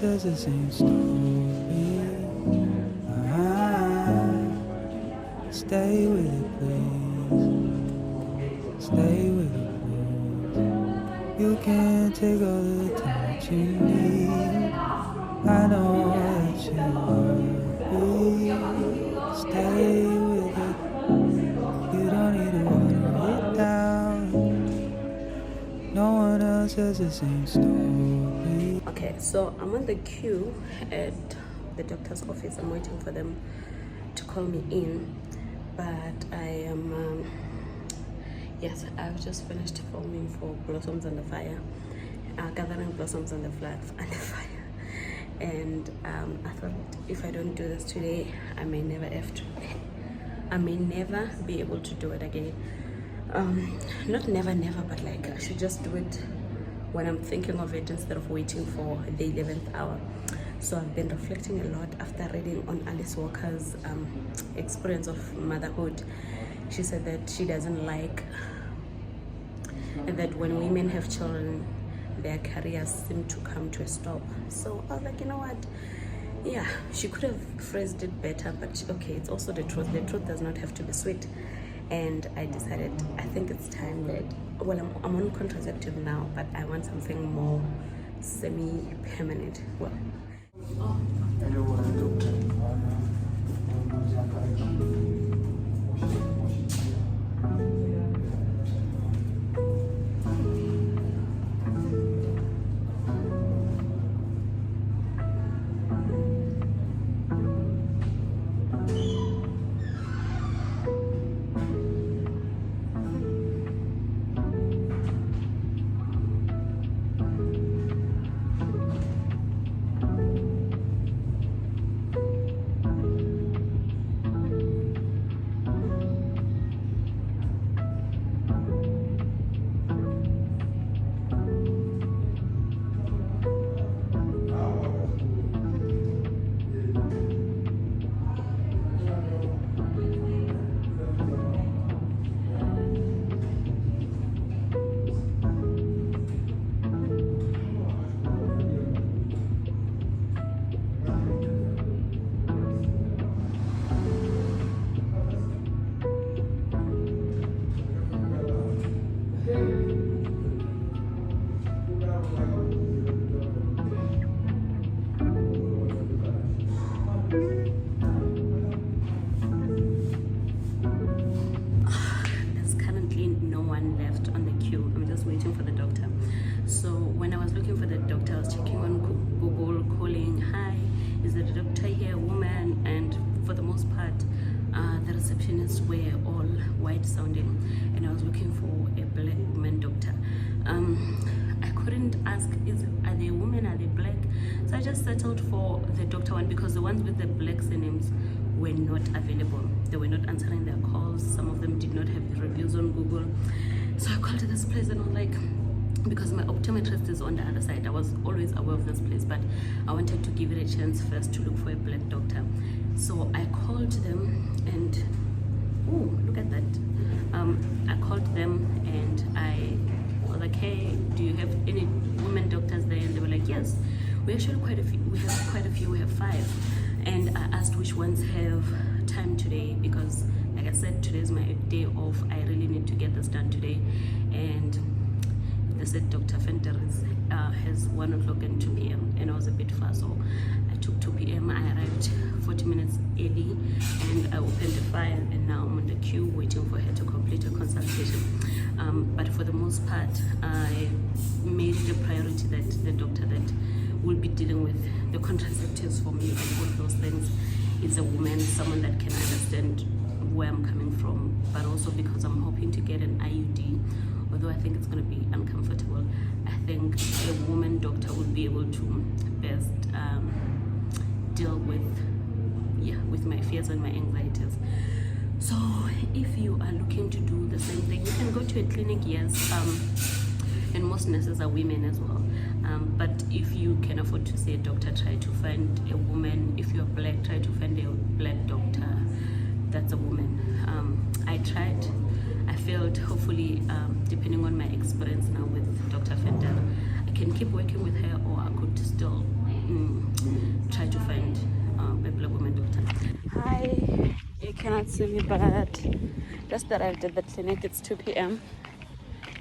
says the same story. Stay with it, please. Stay with it, please. You can take all the time that you need. I know that you will. Stay with it. You don't need to water it down. No one else has the same story. Okay, so I'm on the queue at the doctor's office. I'm waiting for them to call me in, but I am yes, I've just finished filming for Blossoms on the Fire, gathering blossoms on the fire, and I thought if I don't do this today, I may never be able to do it again. Not never, but like I should just do it when I'm thinking of it instead of waiting for the 11th hour. So I've been reflecting a lot after reading on Alice Walker's experience of motherhood. She said that she doesn't like that when women have children, their careers seem to come to a stop. So I was like, you know what? Yeah, she could have phrased it better, but okay, it's also the truth. The truth does not have to be sweet. And I decided, I think it's time that, well, I'm on contraceptive now, but I want something more semi-permanent. Well, waiting for the doctor. So when I was looking for the doctor, I was checking on Google, calling, hi, is the doctor here, woman? And for the most part, the receptionists were all white sounding, and I was looking for a black woman doctor. I couldn't ask, are they women, are they black? So I just settled for the doctor one, because the ones with the black surnames were not available. They were not answering their calls. Some of them did not have reviews on Google. So I called this place and I'm like, because my optometrist is on the other side, I was always aware of this place, but I wanted to give it a chance first to look for a black doctor. So I called them and, oh, look at that. I called them and I was like, hey, do you have any women doctors there? And they were like, yes, we actually quite a few. We have quite a few. We have 5. And I asked which ones have time today, because like I said, today is my day off. I really need to get this done today. And they said Dr. Fenter has 1 o'clock and 2 p.m. and I was a bit far, so I took 2 p.m. I arrived 40 minutes early and I opened the file, and now I'm on the queue waiting for her to complete her consultation. But for the most part, I made it a priority that the doctor that will be dealing with the contraceptives for me and all those things is a woman, someone that can understand where I'm coming from, but also because I'm hoping to get an IUD. Although I think it's going to be uncomfortable, I think a woman doctor will be able to best deal with my fears and my anxieties. So if you are looking to do the same thing, you can go to a clinic, yes, and most nurses are women as well. But if you can afford to see a doctor, try to find a woman. If you're black, try to find a black doctor that's a woman. I tried, I failed. Hopefully, depending on my experience now with Dr. Fender, I can keep working with her, or I could still try to find a black woman doctor. Hi, you cannot see me, but just arrived at the clinic. It's 2 p.m.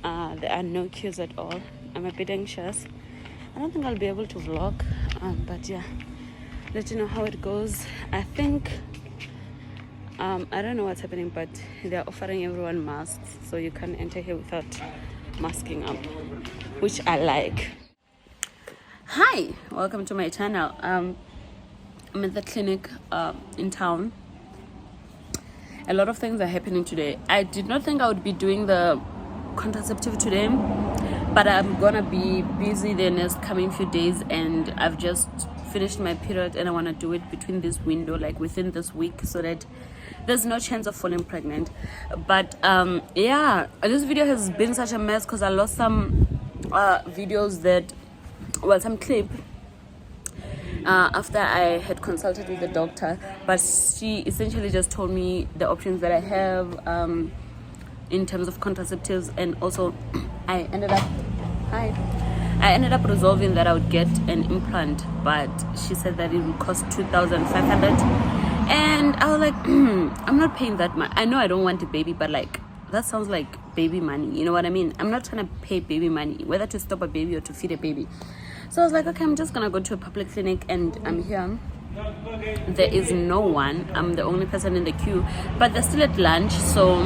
There are no queues at all. I'm a bit anxious. I don't think I'll be able to vlog, but yeah, let you know how it goes. I think I don't know what's happening, but they're offering everyone masks, so you can't enter here without masking up, which I like. Hi, welcome to my channel. I'm at the clinic in town. A lot of things are happening today. I did not think I would be doing the contraceptive today, but I'm gonna be busy the next coming few days, and I've just finished my period and I want to do it between this window, like within this week, so that there's no chance of falling pregnant. But yeah, this video has been such a mess because I lost some videos that, well, some clip after I had consulted with the doctor, but she essentially just told me the options that I have in terms of contraceptives, and also I ended up resolving that I would get an implant, but she said that it would cost 2,500, and I was like, I'm not paying that much. I know I don't want a baby, but like, that sounds like baby money, you know what I mean? I'm not trying to pay baby money, whether to stop a baby or to feed a baby. So I was like, okay, I'm just gonna go to a public clinic, and I'm here. There is no one. I'm the only person in the queue, but they're still at lunch, so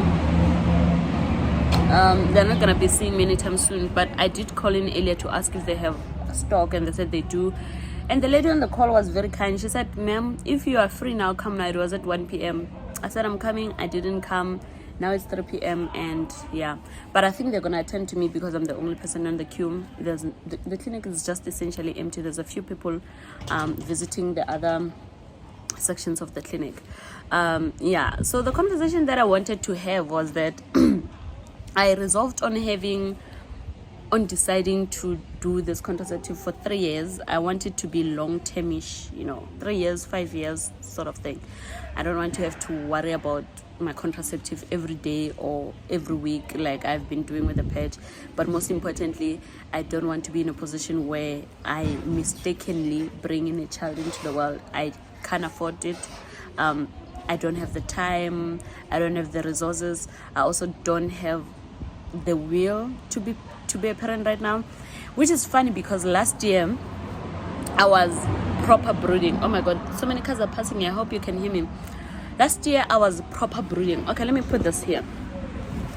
they're not gonna be seeing me anytime soon. But I did call in earlier to ask if they have stock, and they said they do. And the lady on the call was very kind. She said, ma'am, if you are free now, come now. It was at 1 p.m. I said, I'm coming. I didn't come. Now it's 3 p.m. and yeah, but I think they're gonna attend to me because I'm the only person on the queue. The clinic is just essentially empty. There's a few people visiting the other sections of the clinic. Yeah, so the conversation that I wanted to have was that I resolved on deciding to do this contraceptive for 3 years. I want it to be long-termish, 3 years, 5 years sort of thing. I don't want to have to worry about my contraceptive every day or every week like I've been doing with the page. But most importantly, I don't want to be in a position where I mistakenly bring in a child into the world. I can't afford it. I don't have the time. I don't have the resources. I also don't have the will to be a parent right now, which is funny because last year I was proper brooding. Oh my god, so many cars are passing me. I hope you can hear me. Last year I was proper brooding. Okay, let me put this here.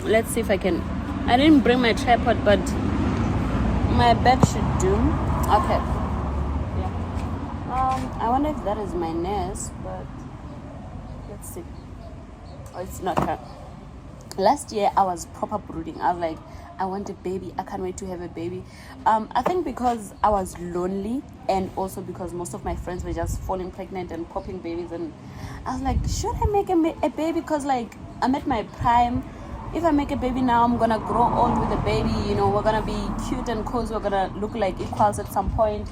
Let's see if I can. I didn't bring my tripod, but my bag should do. Okay. Yeah. I wonder if that is my nurse, but let's see. Oh, it's not her. Last year I was proper brooding. I was like, I want a baby. I can't wait to have a baby. I think because I was lonely, and also because most of my friends were just falling pregnant and popping babies, and I was like, should I make a baby? Because like, I'm at my prime. If I make a baby now, I'm gonna grow old with a baby. We're gonna be cute and cozy. We're gonna look like equals at some point.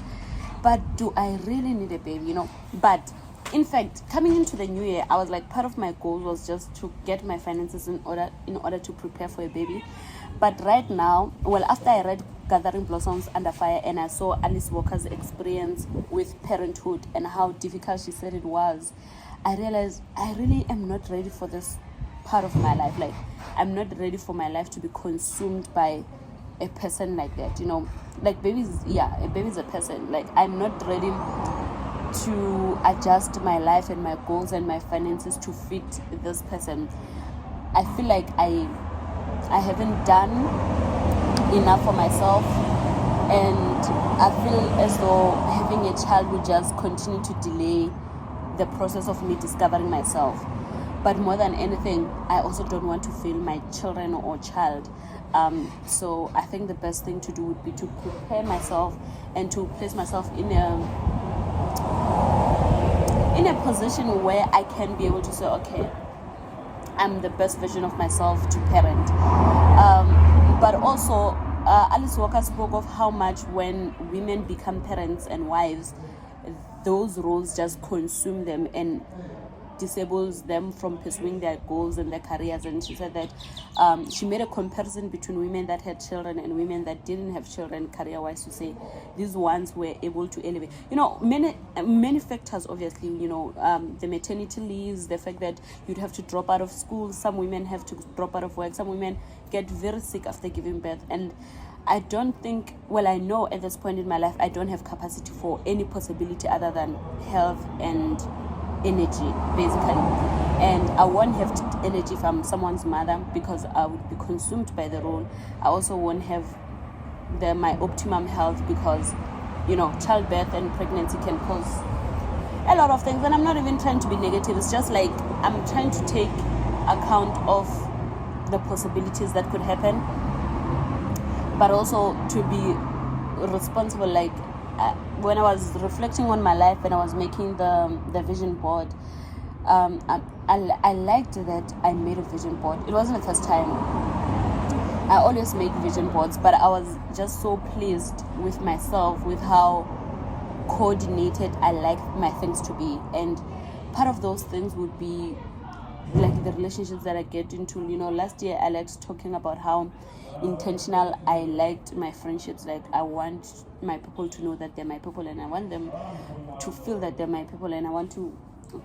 But do I really need a baby? But in fact, coming into the new year, I was like, part of my goal was just to get my finances in order to prepare for a baby. But right now, well, after I read Gathering Blossoms Under Fire and I saw Alice Walker's experience with parenthood and how difficult she said it was, I realized I really am not ready for this part of my life. Like, I'm not ready for my life to be consumed by a person like that. Like a baby's a person. Like, I'm not ready to adjust my life and my goals and my finances to fit this person. I feel like I haven't done enough for myself, and I feel as though having a child will just continue to delay the process of me discovering myself. But more than anything, I also don't want to fail my children or child. So I think the best thing to do would be to prepare myself and to place myself in a position where I can be able to say, okay, I'm the best version of myself to parent. But also, Alice Walker spoke of how much when women become parents and wives, those roles just consume them and disables them from pursuing their goals and their careers. And she said that she made a comparison between women that had children and women that didn't have children career-wise, to say these ones were able to elevate. Many factors, obviously, the maternity leaves, the fact that you'd have to drop out of school. Some women have to drop out of work. Some women get very sick after giving birth. And I don't think, I know at this point in my life, I don't have capacity for any possibility other than health and energy, basically. And I won't have energy if I'm someone's mother, because I would be consumed by the role. I also won't have my optimum health, because, childbirth and pregnancy can cause a lot of things. And I'm not even trying to be negative. It's just like I'm trying to take account of the possibilities that could happen, but also to be responsible. Like when I was reflecting on my life and I was making the vision board, I liked that I made a vision board. It wasn't the first time. I always make vision boards, but I was just so pleased with myself, with how coordinated I like my things to be. And part of those things would be like the relationships that I get into. Last year I liked talking about how intentional I liked my friendships. Like I want my people to know that they're my people, and I want them to feel that they're my people, and I want to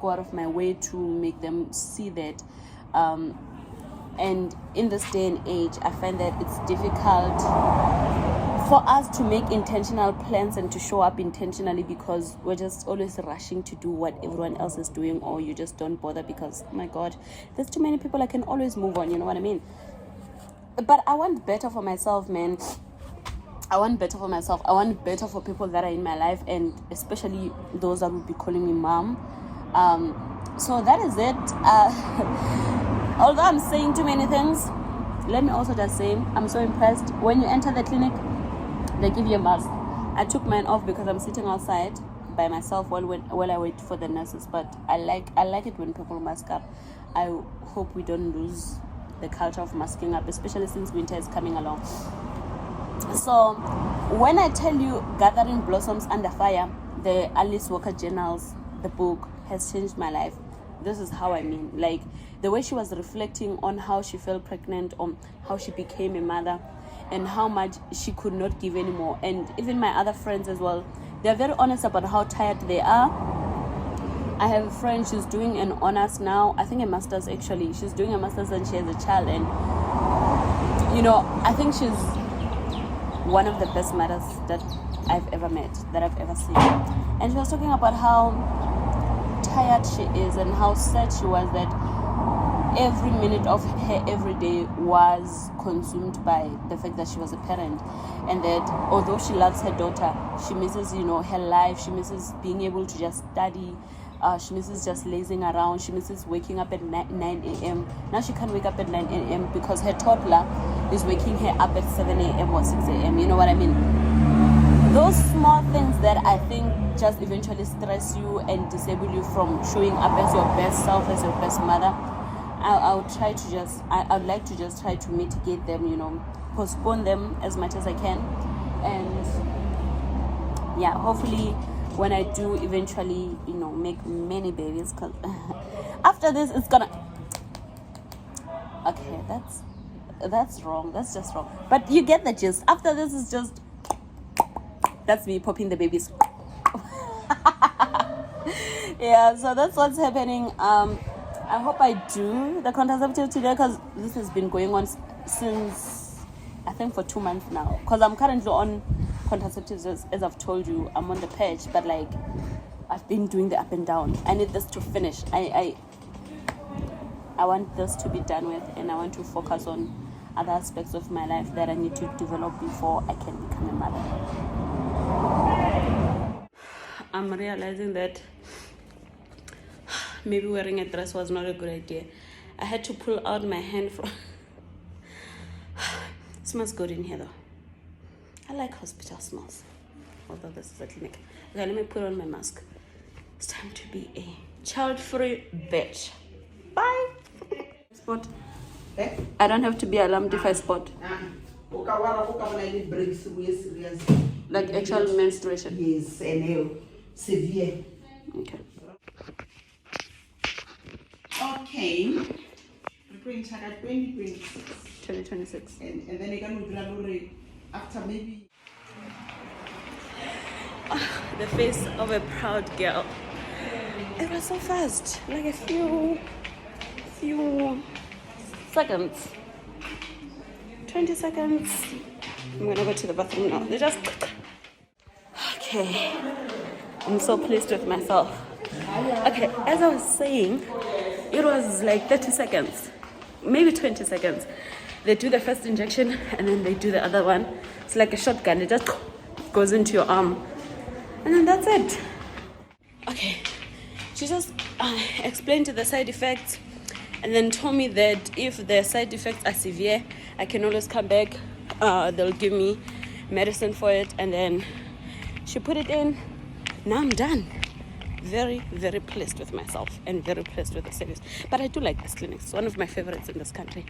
go out of my way to make them see that. And in this day and age, I find that it's difficult for us to make intentional plans and to show up intentionally, because we're just always rushing to do what everyone else is doing, or you just don't bother because, oh my God, there's too many people, I can always move on, you know what I mean? But I want better for myself, man. I want better for myself. I want better for people that are in my life, and especially those that will be calling me mom. So that is it. Although I'm saying too many things, let me also just say, I'm so impressed. When you enter the clinic, they give you a mask. I took mine off because I'm sitting outside by myself while I wait for the nurses. But I like it when people mask up. I hope we don't lose the culture of masking up, especially since winter is coming along. So when I tell you Gathering Blossoms Under Fire, the Alice Walker Journals, the book, has changed my life. This is how I mean. Like the way she was reflecting on how she felt pregnant, on how she became a mother, and how much she could not give anymore. And even my other friends as well, they're very honest about how tired they are. I have a friend, she's doing an honors now, I think a master's actually. She's doing a master's and she has a child, and I think she's one of the best mothers that I've ever met, that I've ever seen. And she was talking about how tired she is and how sad she was that every minute of her every day was consumed by the fact that she was a parent, and that although she loves her daughter, she misses her life. She misses being able to just study. She misses just lazing around. She misses waking up at 9 a.m. Now she can't wake up at 9 a.m. because her toddler is waking her up at 7 a.m. or 6 a.m. You know what I mean? Those small things that I think just eventually stress you and disable you from showing up as your best self, as your best mother. I'd like to just try to mitigate them, postpone them as much as I can. And yeah, hopefully when I do eventually, make many babies, because after this it's gonna, okay, that's wrong, that's just wrong, but you get the gist. After this is just, that's me popping the babies. Yeah, so that's what's happening. I hope I do the contraceptive today, because this has been going on since I think for 2 months now, because I'm currently on contraceptives, as I've told you. I'm on the patch, but like I've been doing the up and down. I need this to finish. I want this to be done with, and I want to focus on other aspects of my life that I need to develop before I can become a mother. I'm realizing that maybe wearing a dress was not a good idea. I had to pull out my hand from it smells good in here though. I like hospital smells, although this is a clinic. Okay, let me put on my mask. It's time to be a child-free bitch. Bye. Spot. I don't have to be alarmed if I spot. Like actual menstruation. Yes, and severe. Okay. Okay. We're going to 2026. 2026. And then again we'll run after maybe. The face of a proud girl. It was so fast, like a few seconds. 20 seconds. I'm gonna go to the bathroom now. They just okay. I'm so pleased with myself. Okay, as I was saying, it was like 30 seconds, maybe 20 seconds. They do the first injection and then they do the other one. It's like a shotgun. It just goes into your arm. And then that's it. Okay, she just explained the side effects and then told me that if the side effects are severe, I can always come back. They'll give me medicine for it, and then she put it in. Now I'm done. Very, very pleased with myself and very pleased with the service. But I do like this clinic. It's one of my favorites in this country.